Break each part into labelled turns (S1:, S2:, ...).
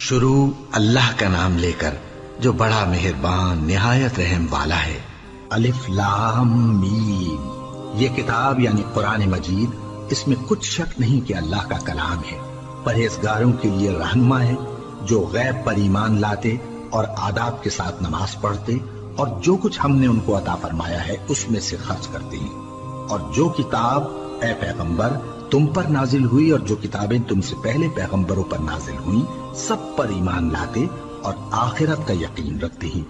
S1: شروع اللہ کا نام لے کر جو بڑا مہربان نہایت رحم والا ہے۔ الف لام میم، یہ کتاب یعنی قرآن مجید، اس میں کچھ شک نہیں کہ اللہ کا کلام ہے، پرہیزگاروں کے لیے رہنما ہے، جو غیب پر ایمان لاتے اور آداب کے ساتھ نماز پڑھتے اور جو کچھ ہم نے ان کو عطا فرمایا ہے اس میں سے خرچ کرتے ہیں، اور جو کتاب اے پیغمبر تم پر نازل ہوئی اور جو کتابیں تم سے پہلے پیغمبروں پر نازل ہوئیں سب پر ایمان لاتے اور آخرت کا یقین رکھتے ہیں۔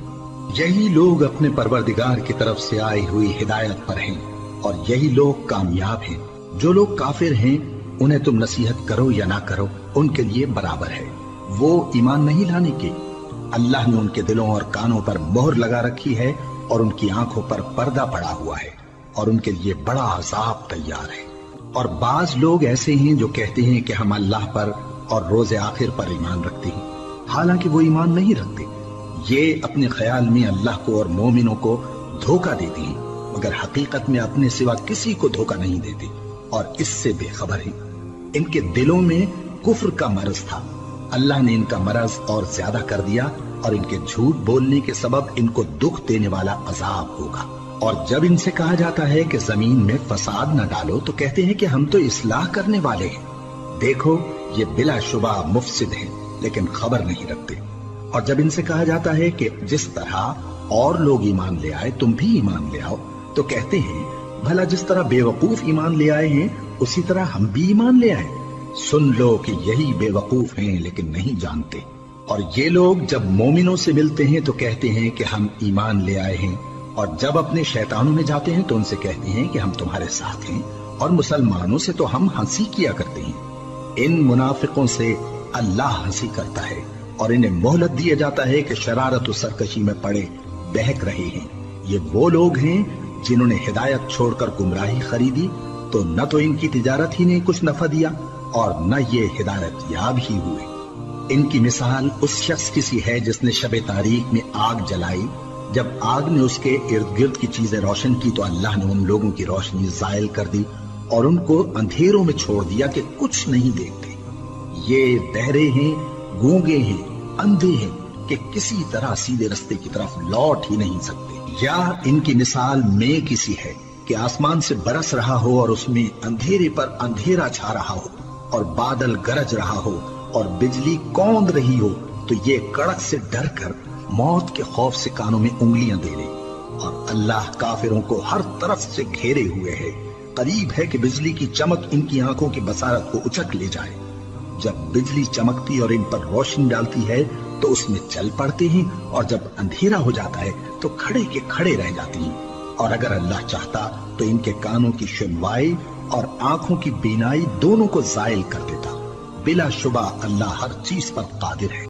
S1: یہی لوگ اپنے پروردگار کی طرف سے آئی ہوئی ہدایت پر ہیں اور یہی لوگ کامیاب ہیں۔ جو لوگ کافر ہیں انہیں تم نصیحت کرو یا نہ کرو ان کے لیے برابر ہے، وہ ایمان نہیں لانے کے۔ اللہ نے ان کے دلوں اور کانوں پر مہر لگا رکھی ہے اور ان کی آنکھوں پر پردہ پڑا ہوا ہے اور ان کے لیے بڑا عذاب تیار ہے۔ اور بعض لوگ ایسے ہیں جو کہتے ہیں کہ ہم اللہ پر اور روز آخر پر ایمان رکھتے ہیں، حالانکہ وہ ایمان نہیں رکھتے۔ یہ اپنے خیال میں اللہ کو اور مومنوں کو دھوکہ دیتے ہیں، مگر حقیقت میں اپنے سوا کسی کو دھوکہ نہیں دیتے اور اس سے بے خبر ہیں۔ ان کے دلوں میں کفر کا مرض تھا، اللہ نے ان کا مرض اور زیادہ کر دیا اور ان کے جھوٹ بولنے کے سبب ان کو دکھ دینے والا عذاب ہوگا۔ اور جب ان سے کہا جاتا ہے کہ زمین میں فساد نہ ڈالو تو کہتے ہیں کہ ہم تو اصلاح کرنے والے ہیں۔ دیکھو یہ بلا شبہ مفسد ہیں لیکن خبر نہیں رکھتے۔ اور جب ان سے کہا جاتا ہے کہ جس طرح اور لوگ ایمان لے آئے تم بھی ایمان لے آؤ تو کہتے ہیں بھلا جس طرح بے وقوف ایمان لے آئے ہیں اسی طرح ہم بھی ایمان لے آئے۔ سن لو کہ یہی بے وقوف ہیں لیکن نہیں جانتے۔ اور یہ لوگ جب مومنوں سے ملتے ہیں تو کہتے ہیں کہ ہم ایمان لے آئے ہیں، اور جب اپنے شیطانوں میں جاتے ہیں تو ان سے کہتے ہیں کہ ہم تمہارے ساتھ ہیں، اور مسلمانوں سے تو ہم ہنسی کیا کرتے ہیں۔ ان منافقوں سے اللہ ہنسی کرتا ہے اور انہیں مہلت دیا جاتا ہے کہ شرارت و سرکشی میں پڑے بہک رہے ہیں۔ یہ وہ لوگ ہیں جنہوں نے ہدایت چھوڑ کر گمراہی خریدی تو نہ تو ان کی تجارت ہی نے کچھ نفع دیا اور نہ یہ ہدایت یاب ہی ہوئے۔ ان کی مثال اس شخص کی سی ہے جس نے شب تاریک میں آگ جلائی، جب آگ نے اس کے ارد گرد کی چیزیں روشن کی تو اللہ نے ان لوگوں کی روشنی زائل کر دی اور ان کو اندھیروں میں چھوڑ دیا کہ کچھ نہیں دیکھتے۔ یہ بہرے ہیں، گونگے ہیں، اندھے ہیں کہ کسی طرح سیدھے رستے کی طرف لوٹ ہی نہیں سکتے۔ یا ان کی مثال میں کسی ہے کہ آسمان سے برس رہا ہو اور اس میں اندھیرے پر اندھیرا چھا رہا ہو اور بادل گرج رہا ہو اور بجلی کوند رہی ہو تو یہ کڑک سے ڈر کر موت کے خوف سے کانوں میں انگلیاں دے لے۔ اور اللہ کافروں کو ہر طرف سے گھیرے ہوئے ہے، قریب ہے کہ بجلی کی چمک ان کی آنکھوں کی بصارت کو اچک لے جائے۔ جب بجلی چمکتی اور ان پر روشنی ڈالتی ہے تو اس میں چل پڑتے ہیں، اور جب اندھیرا ہو جاتا ہے تو کھڑے کے کھڑے رہ جاتے ہیں۔ اور اگر اللہ چاہتا تو ان کے کانوں کی سنوائی اور آنکھوں کی بینائی دونوں کو زائل کر دیتا۔ بلا شبہ اللہ ہر چیز پر قادر ہے۔